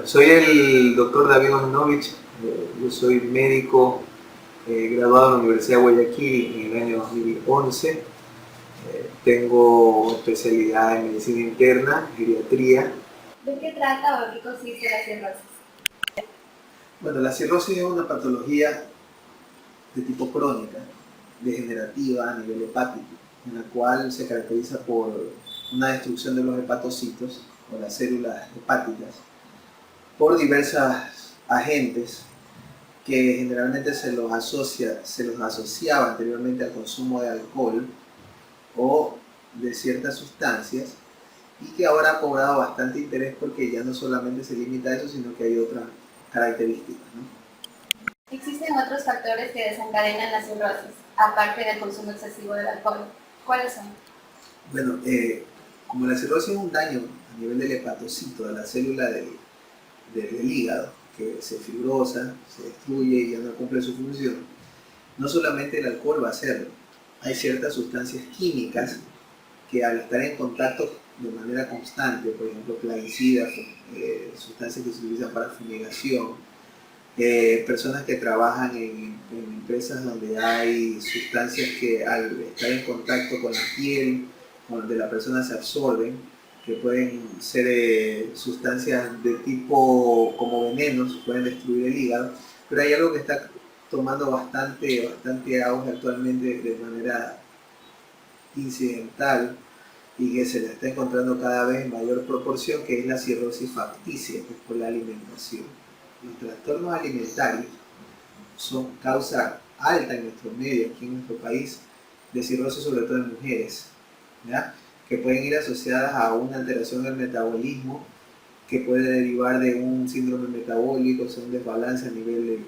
Soy el doctor David Ominovich, yo soy médico graduado en la Universidad de Guayaquil en el año 2011. Tengo especialidad en medicina interna, geriatría. ¿De qué trata o de qué consiste la cirrosis? Bueno, la cirrosis es una patología de tipo crónica, degenerativa a nivel hepático, en la cual se caracteriza por una destrucción de los hepatocitos o las células hepáticas por diversos agentes que generalmente se los asociaba anteriormente al consumo de alcohol o de ciertas sustancias, y que ahora ha cobrado bastante interés porque ya no solamente se limita a eso, sino que hay otras características, ¿no? Existen otros factores que desencadenan la cirrosis, aparte del consumo excesivo del alcohol. ¿Cuáles son? Bueno, como la cirrosis es un daño a nivel del hepatocito, de la célula del hígado, que se fibrosa, se destruye y ya no cumple su función, no solamente el alcohol va a hacerlo. Hay ciertas sustancias químicas que al estar en contacto de manera constante, por ejemplo plaguicidas, sustancias que se utilizan para fumigación, personas que trabajan en empresas donde hay sustancias que al estar en contacto con la piel de la persona se absorben, que pueden ser sustancias de tipo como venenos, pueden destruir el hígado, pero hay algo que está tomando bastante auge actualmente de manera incidental y que se le está encontrando cada vez en mayor proporción, que es la cirrosis facticia, que es por la alimentación. Los trastornos alimentarios son causa alta en nuestro medio, aquí en nuestro país, de cirrosis sobre todo en mujeres, ¿ya? Que pueden ir asociadas a una alteración del metabolismo que puede derivar de un síndrome metabólico, o sea, un desbalance a nivel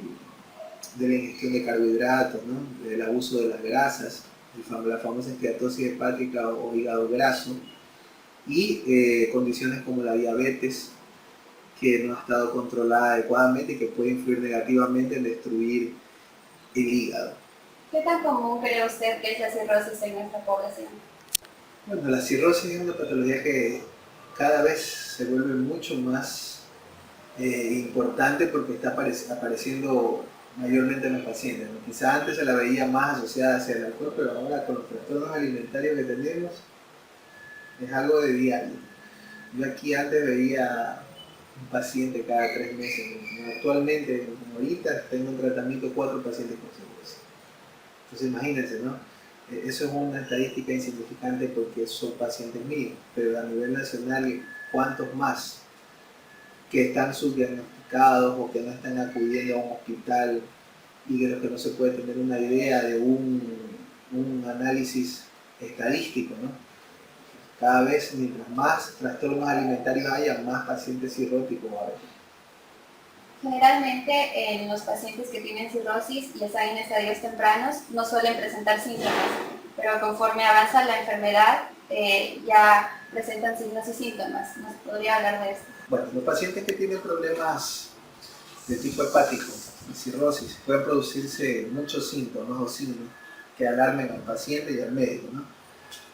de la ingestión de carbohidratos, ¿no? Del abuso de las grasas, la famosa esteatosis hepática o hígado graso, y condiciones como la diabetes, que no ha estado controlada adecuadamente y que puede influir negativamente en destruir el hígado. ¿Qué tan común cree usted que es la cirrosis en nuestra población? Bueno, la cirrosis es una patología que cada vez se vuelve mucho más importante porque está apareciendo mayormente en los pacientes, ¿no? Quizá antes se la veía más asociada hacia el alcohol, pero ahora con los trastornos alimentarios que tenemos es algo de diario. Yo aquí antes veía un paciente cada 3 meses, ¿no? Actualmente, ahorita tengo en tratamiento 4 pacientes con cirrosis. Entonces imagínense, ¿no? Eso es una estadística insignificante porque son pacientes míos, pero a nivel nacional, ¿cuántos más que están subdiagnosticados o que no están acudiendo a un hospital y de los que no se puede tener una idea de un análisis estadístico, ¿no? Cada vez, mientras más trastornos alimentarios haya, más pacientes cirróticos va a haber. Generalmente en los pacientes que tienen cirrosis y están en estadios tempranos no suelen presentar síntomas, pero conforme avanza la enfermedad ya presentan signos y síntomas. ¿Nos podría hablar de esto? Bueno, los pacientes que tienen problemas de tipo hepático y cirrosis pueden producirse muchos síntomas o signos que alarmen al paciente y al médico, ¿no?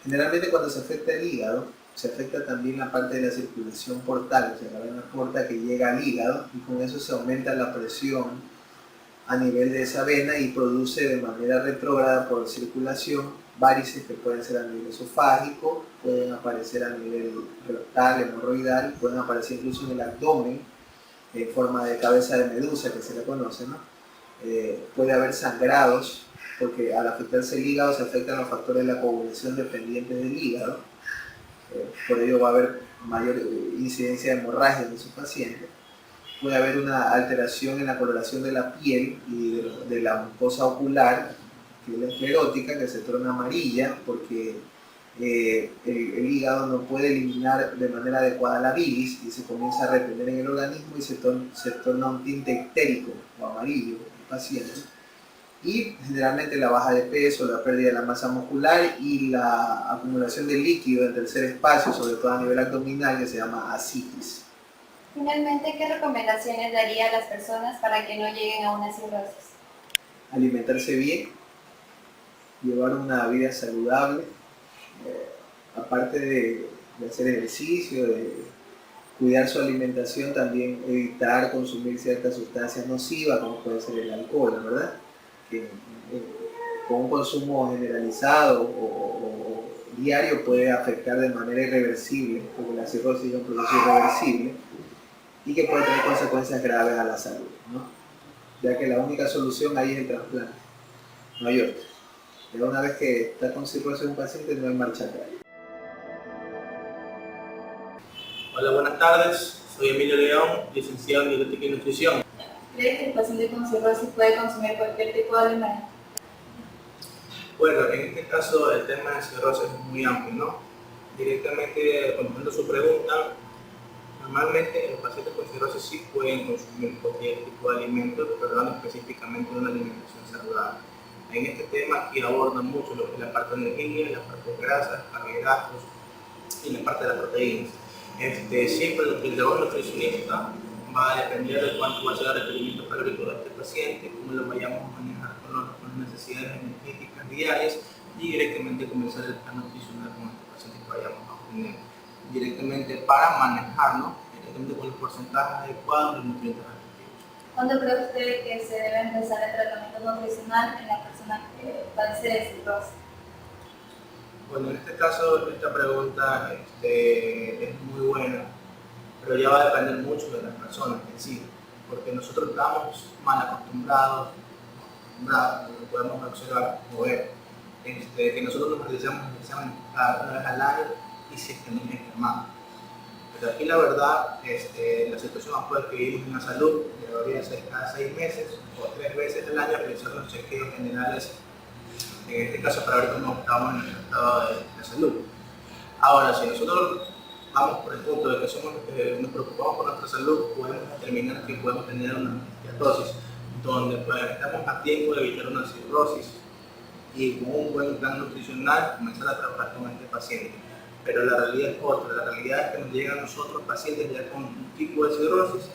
Generalmente cuando se afecta el hígado, se afecta también la parte de la circulación portal, o sea, la vena porta que llega al hígado, y con eso se aumenta la presión a nivel de esa vena y produce de manera retrógrada por circulación varices que pueden ser a nivel esofágico, pueden aparecer a nivel rectal, hemorroidal, pueden aparecer incluso en el abdomen en forma de cabeza de medusa, que se le conoce, ¿no? Puede haber sangrados, porque al afectarse el hígado se afectan los factores de la coagulación dependientes del hígado, por ello va a haber mayor incidencia de hemorragia en esos pacientes. Puede haber una alteración en la coloración de la piel y de la mucosa ocular, que es la esclerótica, que se torna amarilla porque el hígado no puede eliminar de manera adecuada la bilis y se comienza a retener en el organismo y se torna un tinte ictérico o amarillo en el paciente. Y generalmente la baja de peso, la pérdida de la masa muscular y la acumulación de líquido en el tercer espacio, sobre todo a nivel abdominal, que se llama ascitis. Finalmente, ¿qué recomendaciones daría a las personas para que no lleguen a una cirrosis? Alimentarse bien, llevar una vida saludable, aparte de hacer ejercicio, Cuidar su alimentación, también evitar consumir ciertas sustancias nocivas, como puede ser el alcohol, ¿verdad? Que con un consumo generalizado o diario puede afectar de manera irreversible, porque la cirrosis es un proceso irreversible y que puede tener consecuencias graves a la salud, ¿no? Ya que la única solución ahí es el trasplante, no hay otra. Pero una vez que está con cirrosis un paciente no hay marcha atrás. Hola, buenas tardes. Soy Emilio León, licenciado en Dietética y Nutrición. ¿Cree que el paciente con cirrosis puede consumir cualquier tipo de alimento? Bueno, en este caso el tema de cirrosis es muy amplio, ¿no? Directamente contestando su pregunta, normalmente los pacientes con cirrosis sí pueden consumir cualquier tipo de alimento, pero hablando específicamente de una alimentación saludable. En este tema aquí aborda mucho lo que es la parte de energía, la parte de grasas, carbohidratos y la parte de las proteínas. Siempre el labor nutricionista va a depender de cuánto va a ser el requerimiento calórico de este paciente, cómo lo vayamos a manejar con las necesidades energéticas diarias y directamente comenzar el plan nutricional con este paciente que vayamos a obtener directamente para manejarlo directamente con los porcentajes adecuados de los nutrientes respectivos. ¿Cuándo cree usted que se debe empezar el tratamiento nutricional en la persona que padece de cirrosis? Bueno, en este caso, esta pregunta es muy buena, pero ya va a depender mucho de las personas en sí, porque nosotros estamos mal acostumbrados, lo podemos observar o ver, que nosotros nos realizamos exámenes cada una vez al año y si es que nos enfermamos. Pero aquí la verdad, la situación actual que vivimos en la salud debería ser cada 6 meses o 3 veces al año realizar los chequeos generales, en este caso para ver cómo estamos en el estado de salud. Ahora, si nosotros vamos por el punto de que nos preocupamos por nuestra salud, podemos determinar que podemos tener una esteatosis, donde estamos a tiempo de evitar una cirrosis y con un buen plan nutricional comenzar a trabajar con este paciente. Pero la realidad es otra, la realidad es que nos llegan a nosotros pacientes ya con un tipo de cirrosis,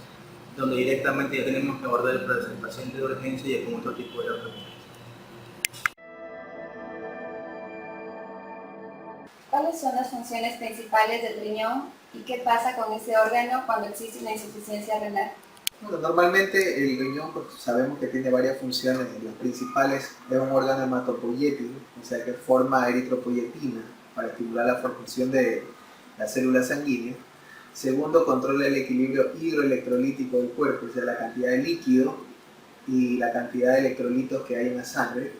donde directamente ya tenemos que abordar el paciente de urgencia y con otro tipo de tratamiento. ¿Cuáles son las funciones principales del riñón y qué pasa con ese órgano cuando existe una insuficiencia renal? Bueno, normalmente el riñón, pues, sabemos que tiene varias funciones. Las principales es un órgano hematopoyético, o sea que forma eritropoyetina para estimular la formación de las células sanguíneas. Segundo, controla el equilibrio hidroelectrolítico del cuerpo, o sea la cantidad de líquido y la cantidad de electrolitos que hay en la sangre.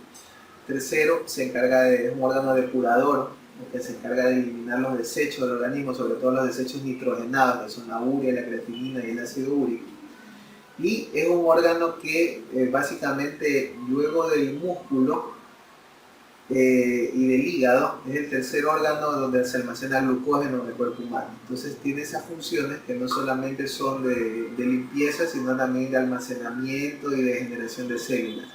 Tercero, es un órgano depurador, que se encarga de eliminar los desechos del organismo, sobre todo los desechos nitrogenados, que son la urea, la creatinina y el ácido úrico. Y es un órgano que básicamente luego del músculo y del hígado es el tercer órgano donde se almacena glucógeno en el cuerpo humano. Entonces tiene esas funciones que no solamente son de limpieza, sino también de almacenamiento y de generación de células.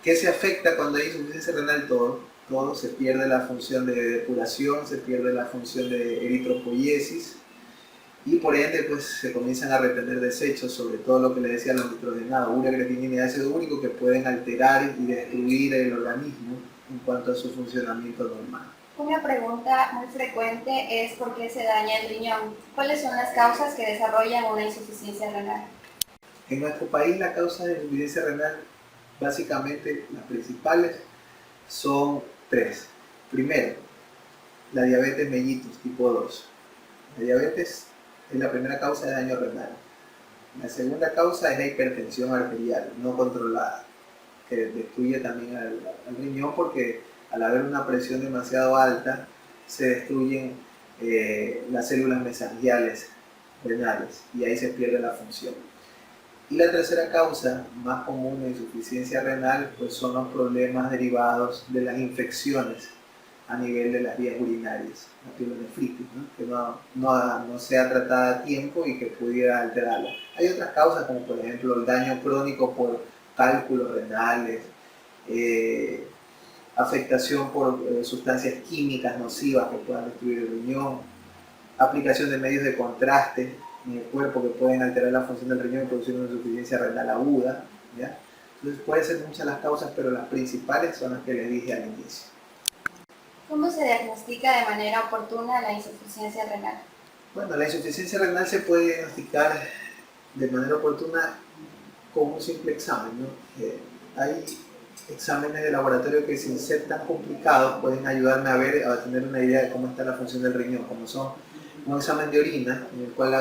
¿Qué se afecta cuando hay insuficiencia renal? Todo, se pierde la función de depuración, se pierde la función de eritropoiesis y por ende pues se comienzan a retener desechos, sobre todo lo que le decía los nitrogenados, urea, creatinina y ácido úrico, que pueden alterar y destruir el organismo en cuanto a su funcionamiento normal. Una pregunta muy frecuente es ¿por qué se daña el riñón? ¿Cuáles son las causas que desarrollan una insuficiencia renal? En nuestro país la causa de insuficiencia renal, básicamente las principales son 3. Primero, la diabetes mellitus tipo 2. La diabetes es la primera causa de daño renal. La segunda causa es la hipertensión arterial no controlada, que destruye también al riñón porque al haber una presión demasiado alta se destruyen las células mesangiales renales y ahí se pierde la función. Y la tercera causa más común de insuficiencia renal pues son los problemas derivados de las infecciones a nivel de las vías urinarias, la pielonefritis, ¿no? Que no sea tratada a tiempo y que pudiera alterarla. Hay otras causas como por ejemplo el daño crónico por cálculos renales, afectación por sustancias químicas nocivas que puedan destruir el riñón, aplicación de medios de contraste en el cuerpo que pueden alterar la función del riñón y producir una insuficiencia renal aguda, ¿ya? Entonces pueden ser muchas las causas, pero las principales son las que les dije al inicio. ¿Cómo se diagnostica de manera oportuna la insuficiencia renal? Bueno, la insuficiencia renal se puede diagnosticar de manera oportuna con un simple examen, ¿no? Hay exámenes de laboratorio que sin ser tan complicados pueden ayudarme a tener una idea de cómo está la función del riñón, como son un examen de orina en el cual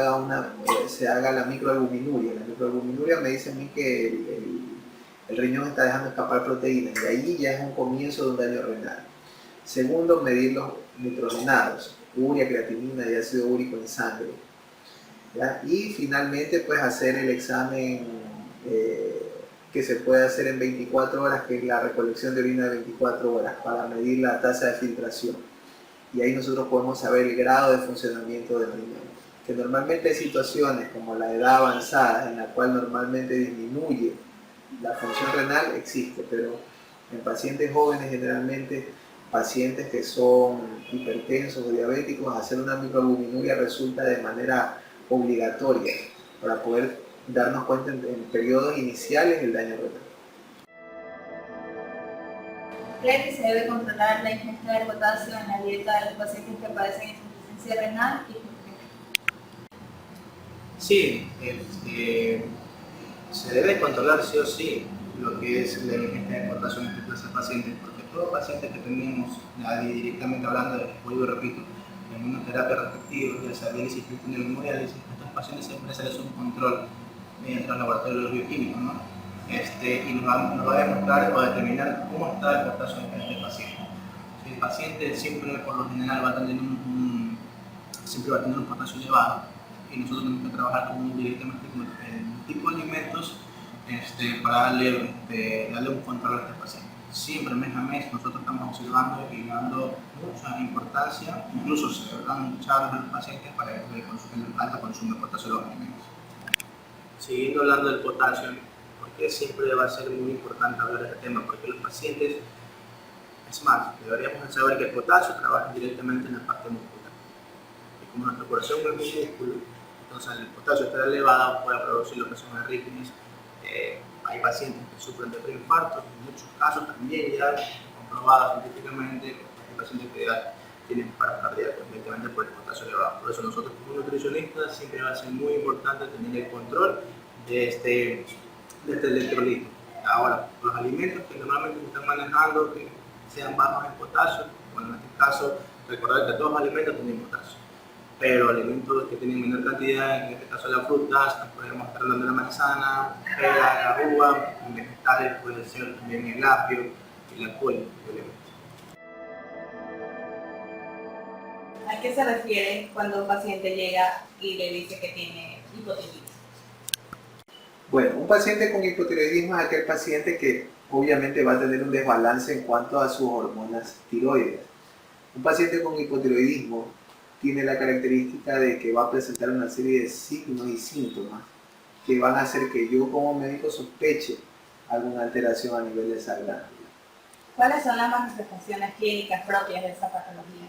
se haga la microalbuminuria. La microalbuminuria me dice a mí que el riñón está dejando escapar proteínas y ahí ya es un comienzo de un daño renal. Segundo, medir los nitrogenados, urea, creatinina y ácido úrico en sangre, ¿ya? Y finalmente pues hacer el examen que se puede hacer en 24 horas, que es la recolección de orina de 24 horas para medir la tasa de filtración. Y ahí nosotros podemos saber el grado de funcionamiento del riñón. Que normalmente hay situaciones como la edad avanzada en la cual normalmente disminuye la función renal, existe, pero en pacientes jóvenes generalmente, pacientes que son hipertensos o diabéticos, hacer una microalbuminuria resulta de manera obligatoria para poder darnos cuenta en periodos iniciales del daño renal. ¿Cree que se debe controlar la ingesta de potasio en la dieta de los pacientes que padecen insuficiencia renal y por qué? Sí, se debe controlar sí o sí lo que es la ingesta de potasio en este clase de pacientes, porque todo paciente que tenemos, directamente hablando, vuelvo y repito, en una terapia respectiva, ya sea diálisis, peritoneal o hemodiálisis, a estos pacientes siempre se les hace un control mediante los laboratorios bioquímicos, ¿no? Y nos va a demostrar o a determinar cómo está el potasio en este paciente. Si el paciente siempre, por lo general, va a tener un potasio elevado, y nosotros tenemos que trabajar directamente con el tipo de alimentos para darle un control a este paciente. Siempre mes a mes nosotros estamos observando y dando mucha importancia, incluso se dan charlas a los pacientes para el alto consumo de potasio en los alimentos. Siguiendo hablando del potasio, porque siempre va a ser muy importante hablar de este tema, porque los pacientes, es más, deberíamos saber que el potasio trabaja directamente en la parte muscular. Y como nuestro corazón es un músculo, entonces el potasio está elevado, puede producir lo que son arritmias. Hay pacientes que sufren de preinfartos, en muchos casos también ya comprobados científicamente, hay pacientes que ya tienen paro cardíaco, evidentemente por el potasio elevado. Por eso nosotros como nutricionistas siempre va a ser muy importante tener el control de este electrolito. Ahora, los alimentos que normalmente se están manejando, que sean bajos en potasio, bueno, en este caso, recordar que todos los alimentos tienen potasio, pero alimentos que tienen menor cantidad, en este caso las frutas, podemos estar hablando de la manzana, pera, la uva, en vegetales puede ser también el apio y la col, obviamente. ¿A qué se refiere cuando un paciente llega y le dice que tiene hipotiroidismo? Bueno, un paciente con hipotiroidismo es aquel paciente que obviamente va a tener un desbalance en cuanto a sus hormonas tiroides. Un paciente con hipotiroidismo tiene la característica de que va a presentar una serie de signos y síntomas que van a hacer que yo como médico sospeche alguna alteración a nivel de esa glándula. ¿Cuáles son las manifestaciones clínicas propias de esa patología?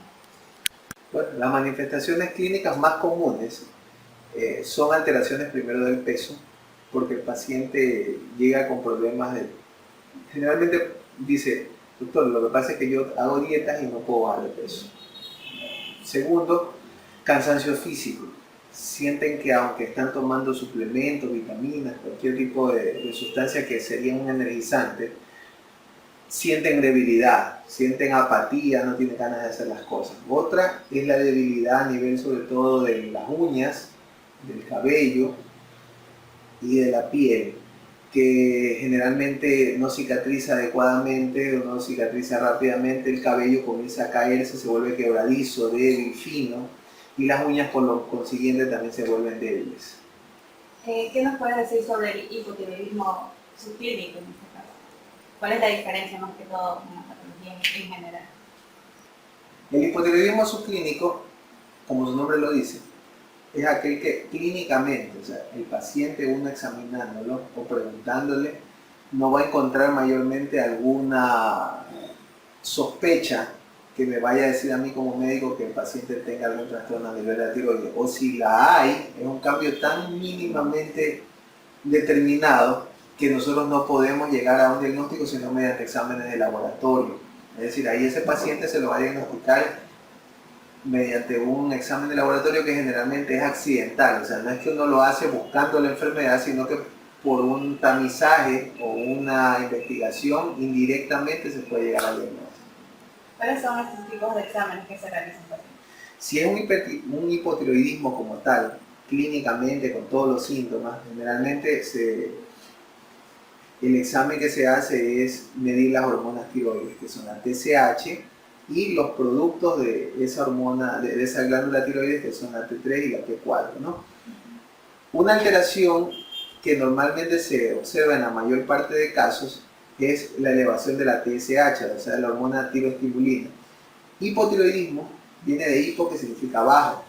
Bueno, las manifestaciones clínicas más comunes son alteraciones primero del peso, porque el paciente llega con problemas generalmente dice, doctor, lo que pasa es que yo hago dietas y no puedo bajar de peso. Segundo, cansancio físico. Sienten que aunque están tomando suplementos, vitaminas, cualquier tipo de sustancia que sería un energizante, sienten debilidad, sienten apatía, no tienen ganas de hacer las cosas. Otra es la debilidad a nivel sobre todo de las uñas, del cabello y de la piel, que generalmente no cicatriza adecuadamente o no cicatriza rápidamente, el cabello comienza a caerse, se vuelve quebradizo, débil, fino, y las uñas por lo consiguiente también se vuelven débiles. ¿Qué nos puedes decir sobre el hipotiroidismo subclínico en este caso? ¿Cuál es la diferencia más que todo en la patología en general? El hipotiroidismo subclínico, como su nombre lo dice, es aquel que clínicamente, o sea, el paciente uno examinándolo o preguntándole, no va a encontrar mayormente alguna sospecha que me vaya a decir a mí como médico que el paciente tenga algún trastorno a nivel de la tiroides. O si la hay, es un cambio tan mínimamente determinado que nosotros no podemos llegar a un diagnóstico sino mediante exámenes de laboratorio. Es decir, ahí ese paciente se lo va a diagnosticar mediante un examen de laboratorio que generalmente es accidental, o sea, no es que uno lo hace buscando la enfermedad, sino que por un tamizaje o una investigación indirectamente se puede llegar al diagnóstico. ¿Cuáles son estos tipos de exámenes que se realizan? Si es un hipotiroidismo como tal, clínicamente con todos los síntomas, generalmente el examen que se hace es medir las hormonas tiroides, que son la TSH, y los productos de esa hormona, de esa glándula tiroides, que son la T3 y la T4, ¿no? Una alteración que normalmente se observa en la mayor parte de casos es la elevación de la TSH, o sea, la hormona tiroestimulina. Hipotiroidismo viene de hipo, que significa bajo,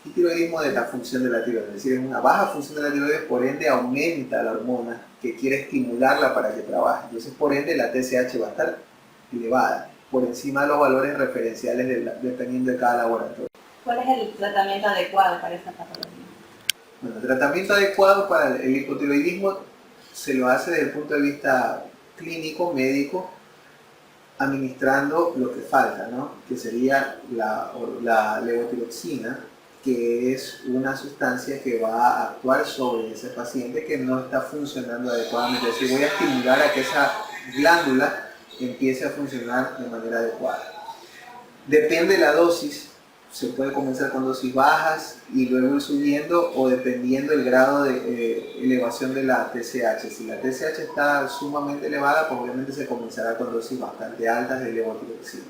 y tiroidismo de la función de la tiroides, es decir, es una baja función de la tiroides, por ende aumenta la hormona que quiere estimularla para que trabaje. Entonces, por ende, la TSH va a estar elevada, por encima de los valores referenciales dependiendo de cada laboratorio. ¿Cuál es el tratamiento adecuado para esta patología? Bueno, el tratamiento adecuado para el hipotiroidismo se lo hace desde el punto de vista clínico, médico, administrando lo que falta, ¿no? Que sería la levotiroxina, que es una sustancia que va a actuar sobre ese paciente que no está funcionando adecuadamente. Es decir, voy a estimular a que esa glándula empiece a funcionar de manera adecuada. Depende de la dosis, se puede comenzar con dosis bajas y luego ir subiendo, o dependiendo del grado de elevación de la TSH. Si la TSH está sumamente elevada, pues obviamente se comenzará con dosis bastante altas de levotiroxina.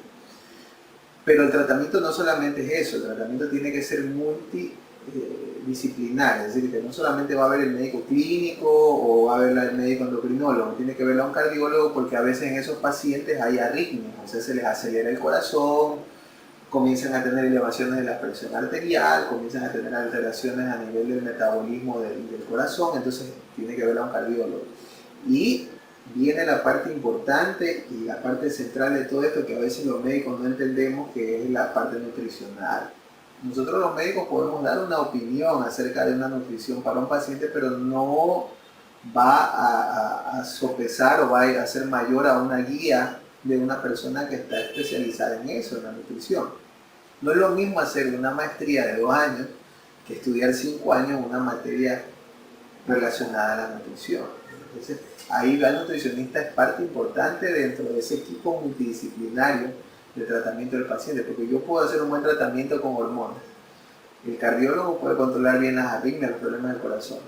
Pero el tratamiento no solamente es eso, el tratamiento tiene que ser multidisciplinar, es decir, que no solamente va a ver el médico clínico o va a ver el médico endocrinólogo, tiene que verlo a un cardiólogo, porque a veces en esos pacientes hay arritmias, o sea, se les acelera el corazón, comienzan a tener elevaciones de la presión arterial, comienzan a tener alteraciones a nivel del metabolismo del corazón, entonces tiene que verlo a un cardiólogo. Y viene la parte importante y la parte central de todo esto, que a veces los médicos no entendemos, que es la parte nutricional. Nosotros los médicos podemos dar una opinión acerca de una nutrición para un paciente, pero no va a sopesar o va a ser mayor a una guía de una persona que está especializada en eso, en la nutrición. No es lo mismo hacer una maestría de 2 años que estudiar 5 años una materia relacionada a la nutrición. Entonces, ahí el nutricionista es parte importante dentro de ese equipo multidisciplinario de tratamiento del paciente, porque yo puedo hacer un buen tratamiento con hormonas. El cardiólogo puede controlar bien las arritmias, los problemas del corazón.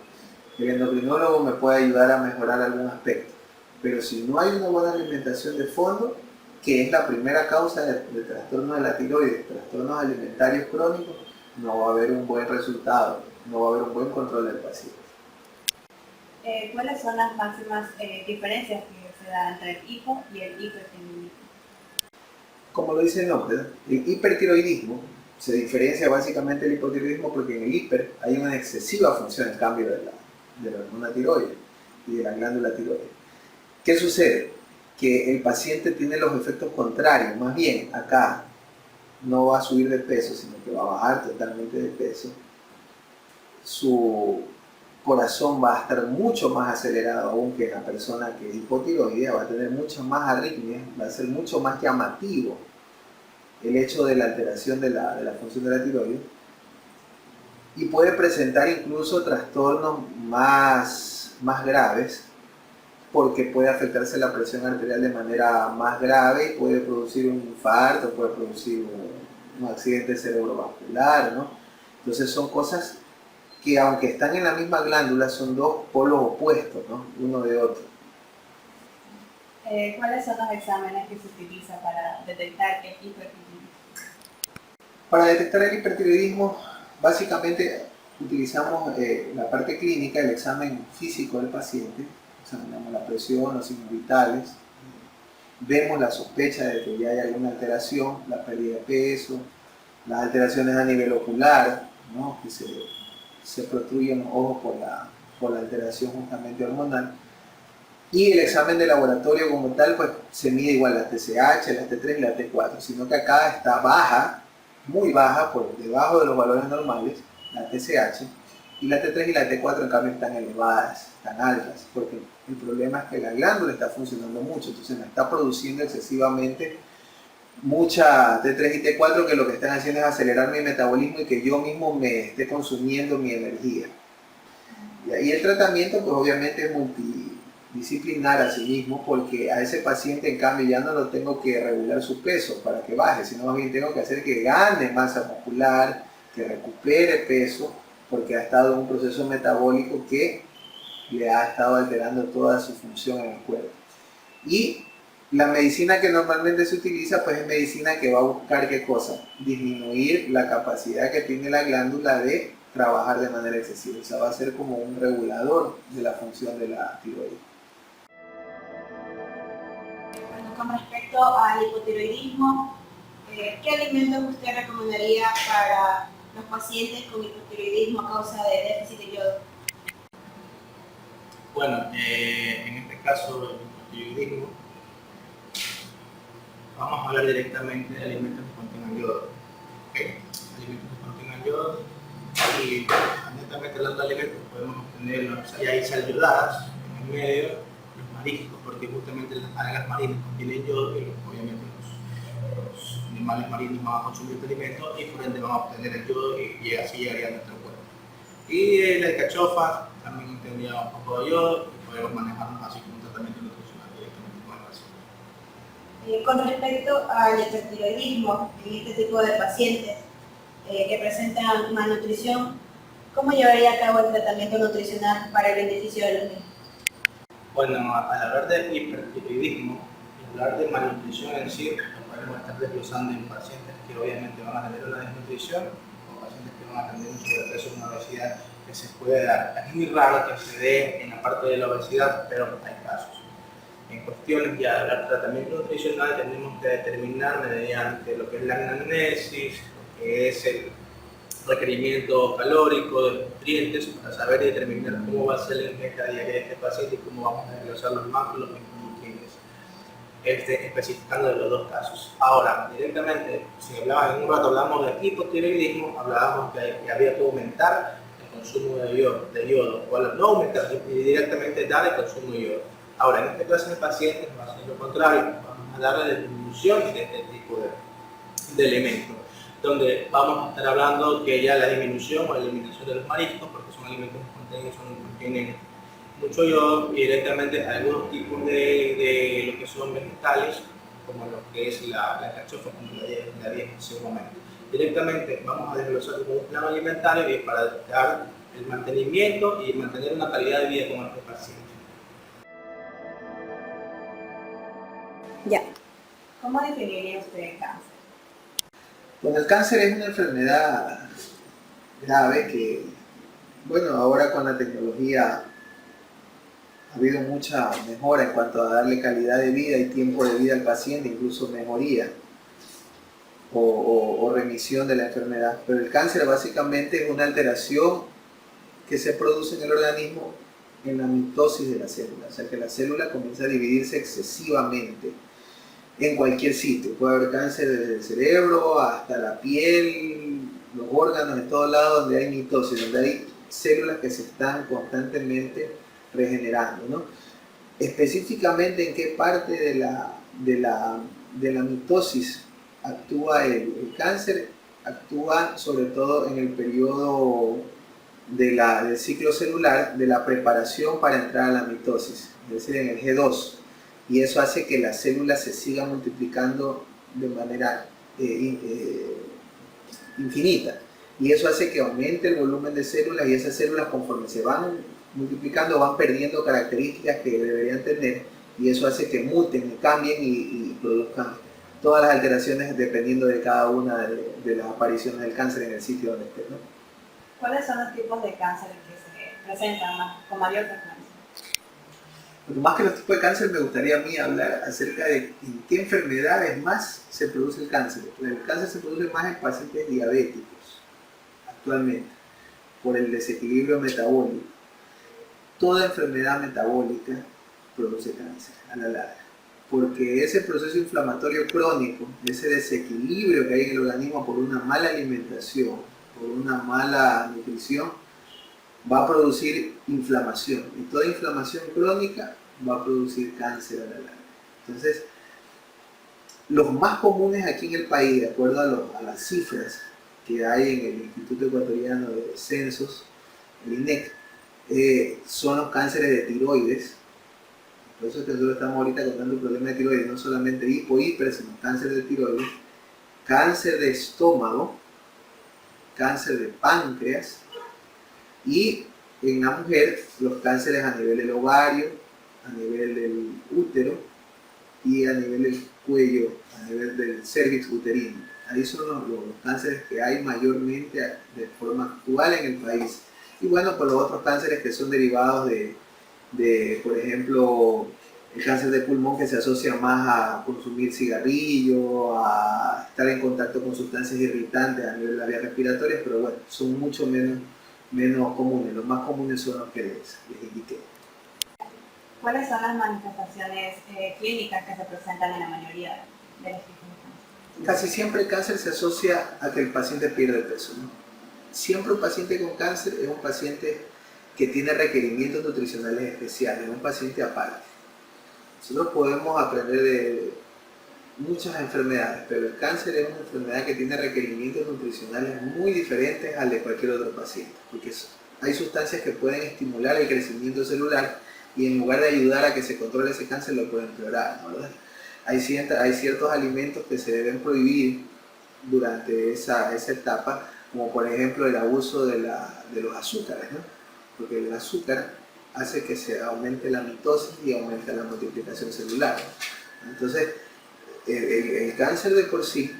El endocrinólogo me puede ayudar a mejorar algún aspecto. Pero si no hay una buena alimentación de fondo, que es la primera causa de trastornos de la tiroides, trastornos alimentarios crónicos, no va a haber un buen resultado, no va a haber un buen control del paciente. ¿Cuáles son las máximas diferencias que se dan entre el hipo y el hipertiroidismo? Como lo dice el nombre, el hipertiroidismo se diferencia básicamente del hipotiroidismo porque en el hiper hay una excesiva función en cambio de la hormona tiroides y de la glándula tiroides. ¿Qué sucede? Que el paciente tiene los efectos contrarios, más bien acá no va a subir de peso, sino que va a bajar totalmente de peso. Su corazón va a estar mucho más acelerado aún que la persona que es hipotiroidea, va a tener muchas más arritmias, va a ser mucho más llamativo el hecho de la alteración de la función de la tiroides, y puede presentar incluso trastornos más graves, porque puede afectarse la presión arterial de manera más grave y puede producir un infarto, puede producir un accidente cerebrovascular, ¿no? Entonces son cosas que, aunque están en la misma glándula, son dos polos opuestos, ¿no? Uno de otro. ¿Cuáles son los exámenes que se utilizan para detectar el hipertiroidismo? Para detectar el hipertiroidismo, básicamente utilizamos la parte clínica, el examen físico del paciente. Examinamos la presión, los signos vitales, vemos la sospecha de que ya hay alguna alteración, la pérdida de peso, las alteraciones a nivel ocular, ¿no? Que se protruyen los ojos por la alteración justamente hormonal. Y el examen de laboratorio como tal, pues se mide igual la TSH, la T3 y la T4, sino que acá está baja, muy baja, por debajo de los valores normales, la TSH, y la T3 y la T4 en cambio están elevadas, están altas, porque el problema es que la glándula está funcionando mucho, entonces no está produciendo excesivamente mucha T3 y T4 que lo que están haciendo es acelerar mi metabolismo y que yo mismo me esté consumiendo mi energía. Y el tratamiento pues obviamente es multidisciplinar a sí mismo, porque a ese paciente en cambio ya no lo tengo que regular su peso para que baje, sino más bien tengo que hacer que gane masa muscular, que recupere peso, porque ha estado en un proceso metabólico que le ha estado alterando toda su función en el cuerpo. Y la medicina que normalmente se utiliza pues es medicina que va a buscar ¿qué cosa? Disminuir la capacidad que tiene la glándula de trabajar de manera excesiva. O sea, va a ser como un regulador de la función de la tiroides. Bueno, con respecto al hipotiroidismo, ¿qué alimentos usted recomendaría para los pacientes con hipotiroidismo a causa de déficit de yodo? Bueno, en este caso el hipotiroidismo, vamos a hablar directamente de alimentos que contengan yodo. ¿Okay? Alimentos que contengan yodo, y netamente hablando de alimentos podemos obtener los hay sal yodadas en el medio, los mariscos, porque justamente las algas marinas contienen yodo y obviamente los animales marinos van a consumir este alimento y por ende van a obtener el yodo y así llegaría a nuestro cuerpo. Y la alcachofa también tendría un poco de yodo y podemos manejarnos así como un tratamiento nutricional directamente con el paciente. Con respecto al hipertiroidismo, en este tipo de pacientes que presentan malnutrición, ¿cómo llevaría a cabo el tratamiento nutricional para el beneficio de los niños? Bueno, al hablar de hipertiroidismo y hablar de malnutrición en sí, podemos estar desglosando en pacientes que obviamente van a tener una desnutrición o pacientes que van a tener un sobrepeso o una obesidad que se puede dar. Es muy raro que se dé en la parte de la obesidad, pero hay casos. En cuestiones ya de hablar de tratamiento nutricional tenemos que determinar mediante lo que es la anamnesis, lo que es el requerimiento calórico de nutrientes para saber y determinar cómo va a ser la ingesta diaria de este paciente y cómo vamos a desglosar los macros y los micronutrientes, especificando de los dos casos. Ahora, directamente, si hablaba en un rato hablamos de hipotiroidismo, hablábamos que había que aumentar el consumo de yodo, o no aumentar, y directamente dar el consumo de yodo. Ahora, en este caso de pacientes va a ser lo contrario, vamos a darle disminución de este tipo de elementos, donde vamos a estar hablando que ya la disminución o eliminación de los mariscos, porque son alimentos que contienen mucho yodo, y directamente algunos tipos de lo que son vegetales, como lo que es la alcachofa, como la dije hace un momento. Directamente vamos a desglosar como un plan alimentario y para dar el mantenimiento y mantener una calidad de vida con este paciente. Ya. ¿Cómo definiría usted el cáncer? Bueno, el cáncer es una enfermedad grave que, bueno, ahora con la tecnología ha habido mucha mejora en cuanto a darle calidad de vida y tiempo de vida al paciente, incluso mejoría o remisión de la enfermedad. Pero el cáncer básicamente es una alteración que se produce en el organismo en la mitosis de la célula, o sea que la célula comienza a dividirse excesivamente en cualquier sitio. Puede haber cáncer desde el cerebro hasta la piel, los órganos, en todos lados donde hay mitosis, donde hay células que se están constantemente regenerando, ¿no? Específicamente en qué parte de la mitosis actúa el cáncer, actúa sobre todo en el periodo del ciclo celular de la preparación para entrar a la mitosis, es decir, en el G2. Y eso hace que las células se sigan multiplicando de manera infinita. Y eso hace que aumente el volumen de células y esas células conforme se van multiplicando van perdiendo características que deberían tener y eso hace que muten, cambien y produzcan todas las alteraciones dependiendo de cada una de las apariciones del cáncer en el sitio donde esté, ¿no? ¿Cuáles son los tipos de cáncer que se presentan con mayor frecuencia? Pero más que los tipos de cáncer, me gustaría a mí hablar acerca de en qué enfermedades más se produce el cáncer. El cáncer se produce más en pacientes diabéticos actualmente, por el desequilibrio metabólico. Toda enfermedad metabólica produce cáncer a la larga, porque ese proceso inflamatorio crónico, ese desequilibrio que hay en el organismo por una mala alimentación, por una mala nutrición, va a producir inflamación y toda inflamación crónica va a producir cáncer a la larga. Entonces, Los más comunes aquí en el país, de acuerdo a las cifras que hay en el Instituto Ecuatoriano de Censos, el INEC, son los cánceres de tiroides. Por eso es que nosotros estamos ahorita contando el problema de tiroides, no solamente hiper, sino cáncer de tiroides, cáncer de estómago, cáncer de páncreas y en la mujer los cánceres a nivel del ovario, a nivel del útero y a nivel del cuello, a nivel del cervix uterino. Ahí son los cánceres que hay mayormente de forma actual en el país. Y bueno, por los otros cánceres que son derivados de, por ejemplo, el cáncer de pulmón, que se asocia más a consumir cigarrillo, a estar en contacto con sustancias irritantes a nivel de la vía respiratoria, pero bueno, son mucho menos comunes. Los más comunes son los que les indiqué. ¿Cuáles son las manifestaciones clínicas que se presentan en la mayoría de los tipos de cáncer? Casi siempre el cáncer se asocia a que el paciente pierde peso, ¿no? Siempre un paciente con cáncer es un paciente que tiene requerimientos nutricionales especiales, es un paciente aparte. Nosotros podemos aprender de muchas enfermedades, pero el cáncer es una enfermedad que tiene requerimientos nutricionales muy diferentes al de cualquier otro paciente, porque hay sustancias que pueden estimular el crecimiento celular y en lugar de ayudar a que se controle ese cáncer lo pueden empeorar, ¿verdad? Hay ciertos alimentos que se deben prohibir durante esa etapa, como por ejemplo el abuso de los azúcares, ¿no? Porque el azúcar hace que se aumente la mitosis y aumente la multiplicación celular. Entonces, el cáncer de por sí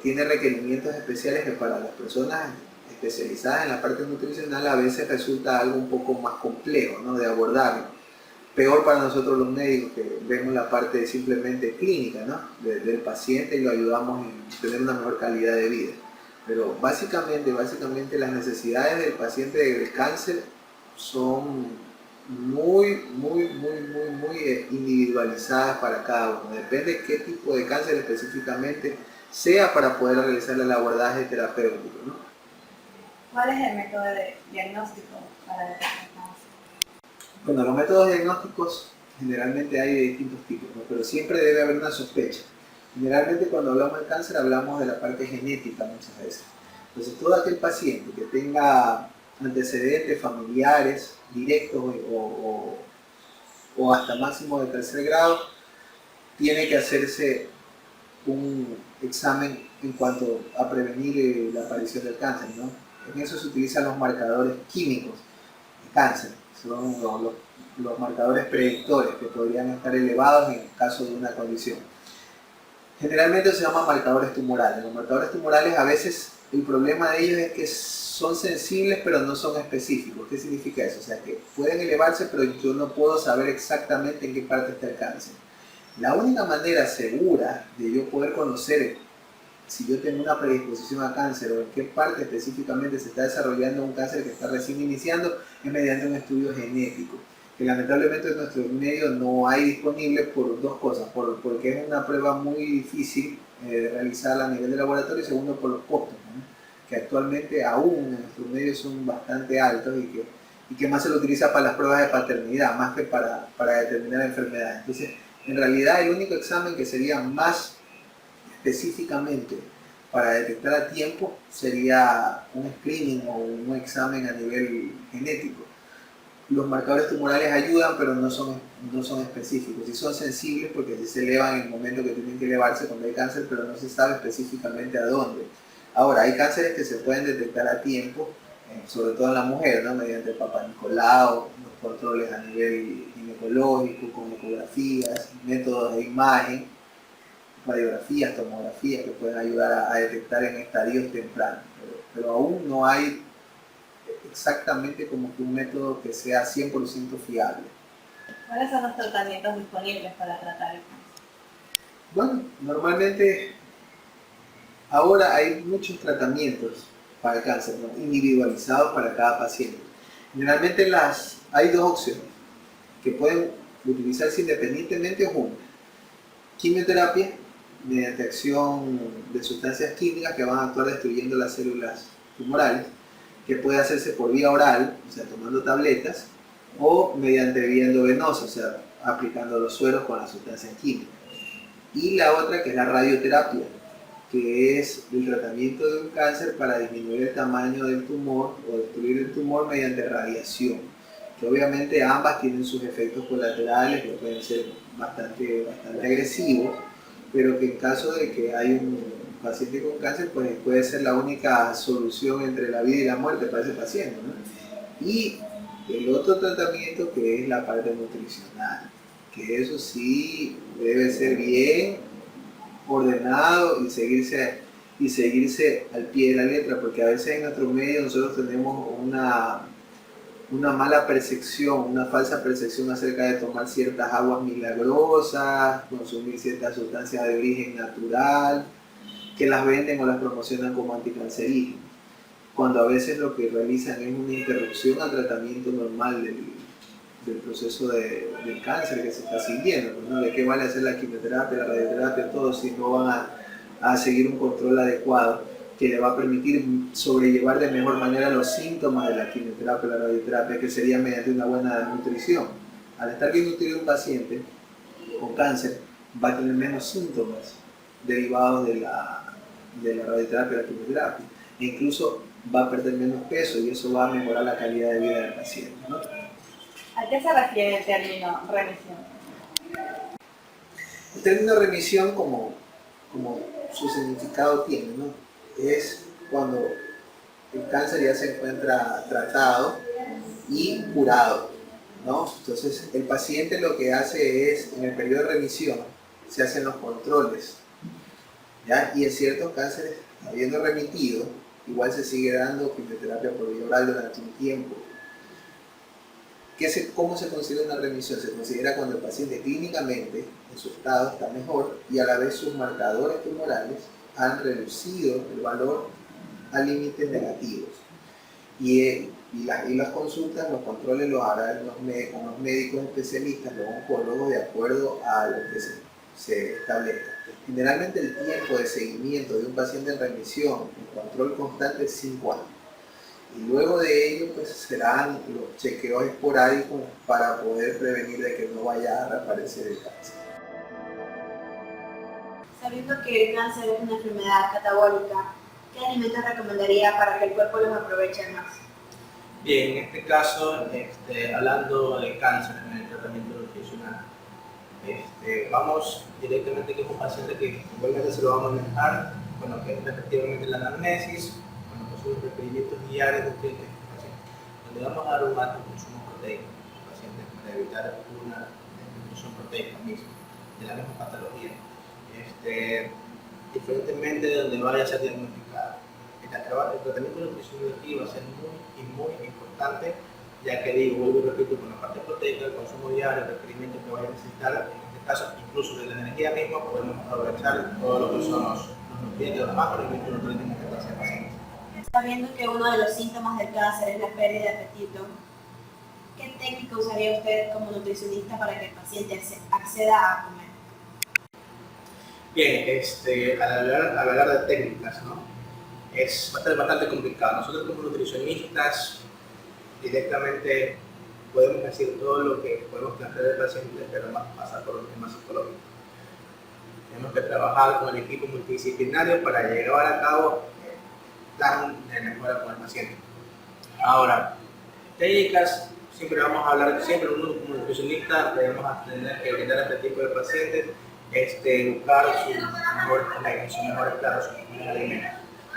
tiene requerimientos especiales que para las personas especializadas en la parte nutricional a veces resulta algo un poco más complejo, ¿no?, de abordarlo. Peor para nosotros los médicos, que vemos la parte simplemente clínica, ¿no?, del paciente y lo ayudamos en tener una mejor calidad de vida. Pero básicamente las necesidades del paciente del cáncer son muy individualizadas para cada uno. Depende de qué tipo de cáncer específicamente sea para poder realizar el abordaje terapéutico, ¿no? ¿Cuál es el método de diagnóstico para detectar cáncer? Bueno, los métodos diagnósticos generalmente hay de distintos tipos, ¿no? Pero siempre debe haber una sospecha. Generalmente cuando hablamos de cáncer hablamos de la parte genética muchas veces. Entonces todo aquel paciente que tenga antecedentes familiares directos o hasta máximo de tercer grado tiene que hacerse un examen en cuanto a prevenir la aparición del cáncer, ¿no? En eso se utilizan los marcadores químicos de cáncer. Son los marcadores predictores que podrían estar elevados en el caso de una condición. Generalmente se llaman marcadores tumorales. Los marcadores tumorales a veces el problema de ellos es que son sensibles pero no son específicos. ¿Qué significa eso? O sea que pueden elevarse pero yo no puedo saber exactamente en qué parte está el cáncer. La única manera segura de yo poder conocer si yo tengo una predisposición a cáncer o en qué parte específicamente se está desarrollando un cáncer que está recién iniciando es mediante un estudio genético, que lamentablemente en nuestro medio no hay disponible por dos cosas, porque es una prueba muy difícil de realizar a nivel de laboratorio y segundo por los costos, ¿no?, que actualmente aún en nuestro medio son bastante altos y que más se lo utiliza para las pruebas de paternidad más que para determinar enfermedades. Entonces, en realidad el único examen que sería más específicamente para detectar a tiempo sería un screening o un examen a nivel genético. Los marcadores tumorales ayudan, pero no son específicos. Sí son sensibles porque sí se elevan en el momento que tienen que elevarse cuando hay cáncer, pero no se sabe específicamente a dónde. Ahora, hay cánceres que se pueden detectar a tiempo, sobre todo en la mujer, ¿no?, mediante el Papa Nicolau, los controles a nivel ginecológico, con ecografías, métodos de imagen, radiografías, tomografías que pueden ayudar a detectar en estadios tempranos. Pero aún no hay exactamente como que un método que sea 100% fiable. ¿Cuáles son los tratamientos disponibles para tratar el cáncer? Bueno, normalmente ahora hay muchos tratamientos para el cáncer, ¿no?, individualizados para cada paciente. Generalmente hay dos opciones que pueden utilizarse independientemente o juntas. Quimioterapia, mediante acción de sustancias químicas que van a actuar destruyendo las células tumorales, que puede hacerse por vía oral, o sea, tomando tabletas, o mediante vía endovenosa, o sea, aplicando los sueros con las sustancias químicas. y la otra que es la radioterapia, que es el tratamiento de un cáncer para disminuir el tamaño del tumor o destruir el tumor mediante radiación, que obviamente ambas tienen sus efectos colaterales que pueden ser bastante agresivos, pero que en caso de que hay un paciente con cáncer, pues puede ser la única solución entre la vida y la muerte para ese paciente, ¿no? Y el otro tratamiento que es la parte nutricional, que eso sí debe ser bien ordenado y seguirse al pie de la letra, porque a veces en nuestro medio nosotros tenemos una mala percepción, una falsa percepción acerca de tomar ciertas aguas milagrosas, consumir ciertas sustancias de origen natural, que las venden o las promocionan como anticancerígenas, cuando a veces lo que realizan es una interrupción al tratamiento normal del proceso del cáncer que se está siguiendo, ¿no? ¿De qué vale hacer la quimioterapia, la radioterapia, todo si no van a seguir un control adecuado que le va a permitir sobrellevar de mejor manera los síntomas de la quimioterapia o la radioterapia, que sería mediante una buena nutrición? Al estar bien nutrido un paciente con cáncer, va a tener menos síntomas derivados de la radioterapia o la quimioterapia, e incluso va a perder menos peso y eso va a mejorar la calidad de vida del paciente, ¿no? ¿A qué se refiere el término remisión? El término remisión, como su significado tiene, ¿no? Es cuando el cáncer ya se encuentra tratado y curado, ¿no? Entonces el paciente lo que hace es, en el periodo de remisión, se hacen los controles, ¿ya? Y en ciertos cánceres, habiendo remitido, igual se sigue dando quimioterapia por vía oral durante un tiempo. ¿Cómo se considera una remisión? Se considera cuando el paciente clínicamente en su estado está mejor y a la vez sus marcadores tumorales han reducido el valor a límites negativos. Y las consultas, los controles los harán los médicos especialistas, los oncólogos, de acuerdo a lo que se establezca. Generalmente el tiempo de seguimiento de un paciente en remisión, en control constante, es 5 años. Y luego de ello, pues serán los chequeos esporádicos para poder prevenir de que no vaya a reaparecer el cáncer. Sabiendo que el cáncer es una enfermedad catabólica, ¿qué alimentos recomendaría para que el cuerpo los aproveche más? Bien, en este caso, hablando de cáncer en el tratamiento nutricional, vamos directamente que es un paciente que igualmente se lo vamos a manejar con lo que es efectivamente la anamnesis, los requerimientos diarios de nutrientes del paciente, donde vamos a dar un alto consumo proteico al paciente para evitar una desnutrición proteica misma, de la misma patología, diferentemente de donde vaya a ser diagnosticada. El tratamiento de nutrición aquí va a ser muy importante, ya que vuelvo y repito, con la parte proteica, el consumo diario, el requerimiento que vaya a necesitar, en este caso incluso de la energía misma, podemos aprovechar todo lo que son los nutrientes, los macronutrientes y nutrientes en esta clase de pacientes. Sabiendo que uno de los síntomas del cáncer es la pérdida de apetito, ¿qué técnica usaría usted como nutricionista para que el paciente acceda a comer? Bien, al hablar de técnicas, ¿no? Es bastante complicado. Nosotros como nutricionistas directamente podemos decir todo lo que podemos plantear al paciente, pero más pasa por un tema psicológico. Tenemos que trabajar con el equipo multidisciplinario para llevar a cabo plan de mejora con el paciente. Ahora, técnicas, siempre vamos a hablar, siempre uno como nutricionista debemos tener que brindar a este tipo de pacientes, buscar sus mejores platos, sus mejores alimentos.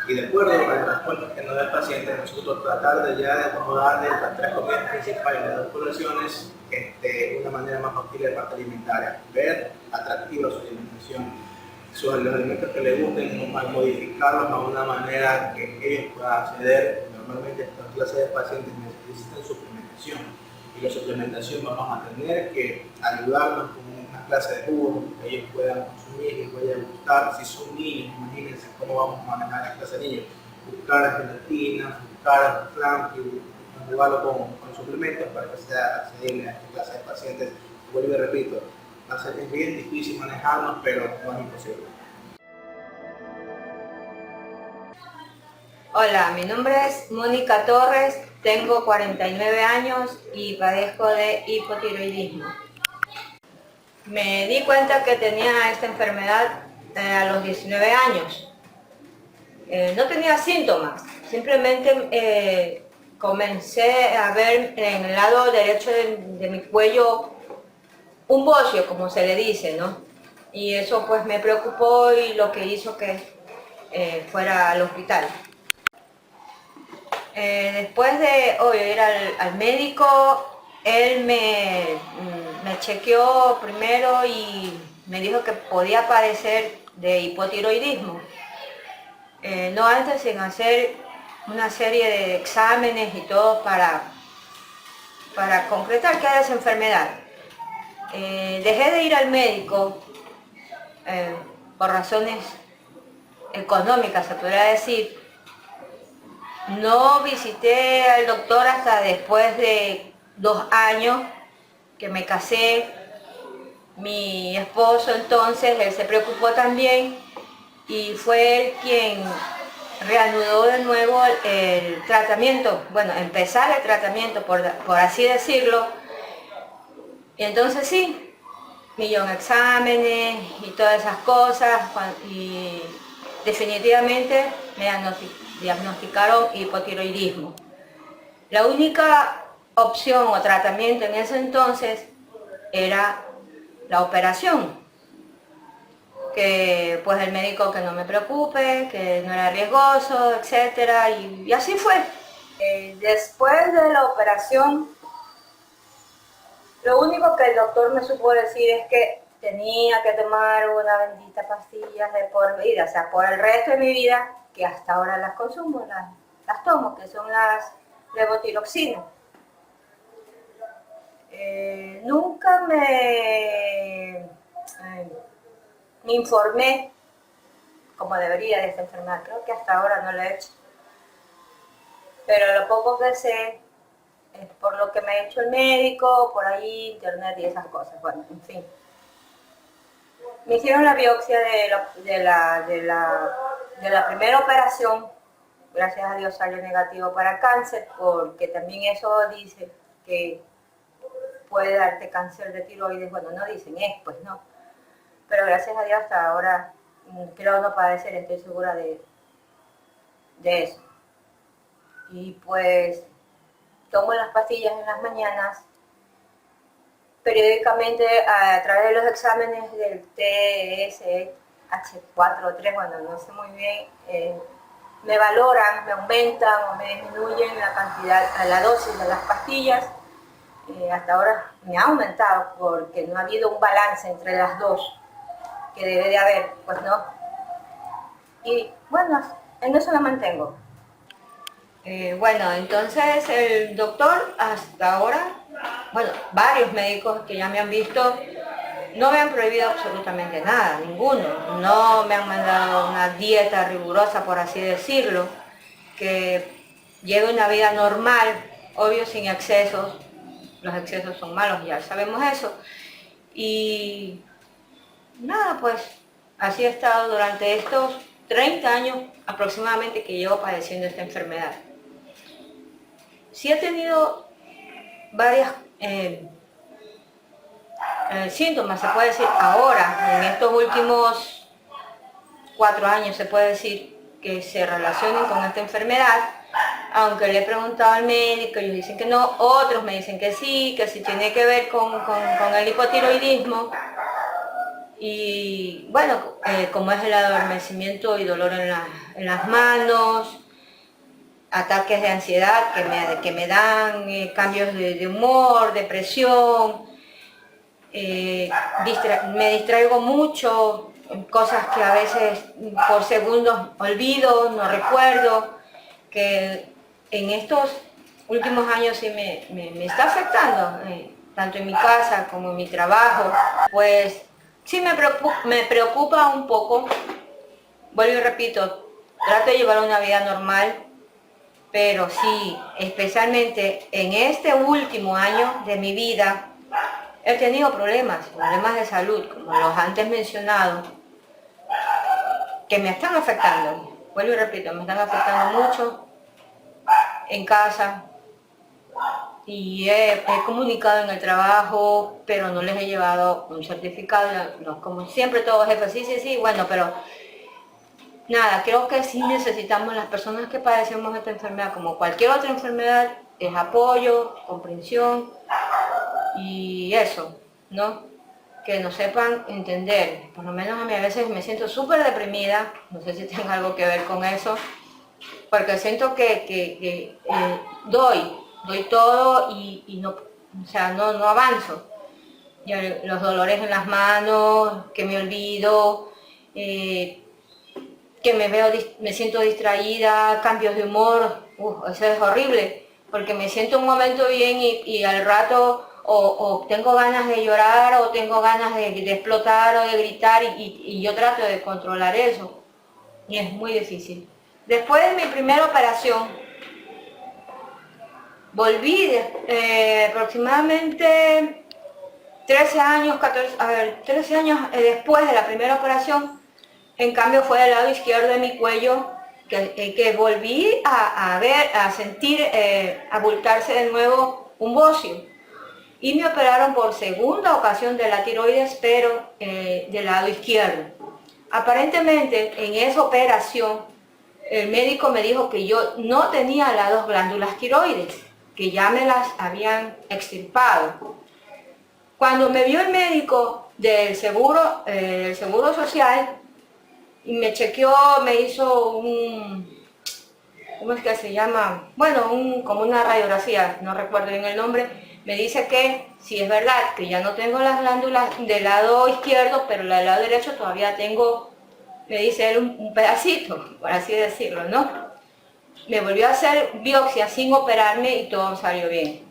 Y de acuerdo a las respuestas que nos da el paciente, nosotros tratar de ya acomodarle las 3 comidas principales de las 2 colaciones de una manera más factible de parte alimentaria, ver atractiva su alimentación, los alimentos que les gusten, modificarlos a una manera que ellos puedan acceder. Normalmente estas clases de pacientes necesitan suplementación y la suplementación vamos a tener que ayudarnos con una clase de jugos que ellos puedan consumir, les vaya a gustar. Si son niños, imagínense cómo vamos a manejar la clase de niños, buscar gelatinas, buscar flan y ayudarlo con suplementos para que sea accesible a esta clase de pacientes. Vuelvo y repito, es bien difícil manejarnos, pero no es imposible. Hola, mi nombre es Mónica Torres, tengo 49 años y padezco de hipotiroidismo. Me di cuenta que tenía esta enfermedad a los 19 años. No tenía síntomas, simplemente comencé a ver en el lado derecho de mi cuello un bocio, como se le dice, ¿no? Y eso pues me preocupó y lo que hizo que fuera al hospital. Después de ir al médico, él me chequeó primero y me dijo que podía padecer de hipotiroidismo. No antes sin hacer una serie de exámenes y todo para concretar que era esa enfermedad. Dejé de ir al médico por razones económicas, se podría decir. No visité al doctor hasta después de 2 años que me casé. Mi esposo entonces, él se preocupó también y fue él quien reanudó de nuevo el tratamiento, bueno, empezar el tratamiento, por así decirlo. Y entonces sí, millón de exámenes y todas esas cosas, y definitivamente me diagnosticaron hipotiroidismo. La única opción o tratamiento en ese entonces era la operación, que pues el médico que no me preocupe, que no era riesgoso, etcétera, y así fue. Después de la operación, lo único que el doctor me supo decir es que tenía que tomar una bendita pastilla de por vida, o sea, por el resto de mi vida, que hasta ahora las consumo, las tomo, que son las levotiroxina. Nunca me informé como debería de esta enfermedad, creo que hasta ahora no lo he hecho. Pero lo poco que sé es por lo que me ha hecho el médico, por ahí, internet y esas cosas, bueno, en fin. Me hicieron la biopsia de la primera operación, gracias a Dios salió negativo para cáncer, porque también eso dice que puede darte cáncer de tiroides, bueno, no dicen, pues no, pero gracias a Dios hasta ahora creo no padecer, estoy segura de eso. Y pues tomo las pastillas en las mañanas, periódicamente a través de los exámenes del TSH4 o 3, bueno, no sé muy bien, me valoran, me aumentan o me disminuyen la cantidad, la dosis de las pastillas. Hasta ahora me ha aumentado porque no ha habido un balance entre las dos, que debe de haber, pues no. Y bueno, en eso la mantengo. Bueno, entonces el doctor hasta ahora, bueno, varios médicos que ya me han visto, no me han prohibido absolutamente nada, ninguno. No me han mandado una dieta rigurosa, por así decirlo, que lleve una vida normal, obvio sin excesos. Los excesos son malos, ya sabemos eso. Y nada, pues así he estado durante estos 30 años aproximadamente que llevo padeciendo esta enfermedad. Sí he tenido varias síntomas, se puede decir, ahora, en estos últimos 4 años, se puede decir, que se relacionen con esta enfermedad, aunque le he preguntado al médico, ellos dicen que no, otros me dicen que sí tiene que ver con el hipotiroidismo. Y bueno, como es el adormecimiento y dolor en las manos, ataques de ansiedad que me dan, cambios de humor, depresión, me distraigo mucho, cosas que a veces por segundos olvido, no recuerdo, que en estos últimos años sí me está afectando, tanto en mi casa como en mi trabajo. Pues sí me preocupa un poco, vuelvo y repito, trato de llevar una vida normal, pero sí, especialmente en este último año de mi vida, he tenido problemas de salud, como los antes mencionados, que me están afectando. Vuelvo y repito, me están afectando mucho en casa, y he comunicado en el trabajo, pero no les he llevado un certificado, no, como siempre todo jefe, sí, bueno, pero nada, creo que sí necesitamos las personas que padecemos esta enfermedad, como cualquier otra enfermedad, es apoyo, comprensión y eso, ¿no? Que nos sepan entender. Por lo menos a mí a veces me siento súper deprimida, no sé si tenga algo que ver con eso, porque siento que doy todo y no, o sea, no avanzo. Los dolores en las manos, que me olvido, que me siento distraída, cambios de humor, eso es horrible, porque me siento un momento bien y al rato o tengo ganas de llorar o tengo ganas de explotar o de gritar y yo trato de controlar eso y es muy difícil. Después de mi primera operación, volví aproximadamente 13 años, 13 años después de la primera operación. En cambio fue del lado izquierdo de mi cuello que volví a sentir abultarse de nuevo un bocio. Y me operaron por segunda ocasión de la tiroides, pero del lado izquierdo. Aparentemente en esa operación el médico me dijo que yo no tenía las 2 glándulas tiroides, que ya me las habían extirpado. Cuando me vio el médico del seguro social, y me chequeó, me hizo ¿cómo es que se llama? Bueno, como una radiografía, no recuerdo bien el nombre, me dice que si es verdad que ya no tengo las glándulas del lado izquierdo, pero del lado derecho todavía tengo, me dice él, un pedacito, por así decirlo, ¿no? Me volvió a hacer biopsia sin operarme y todo salió bien.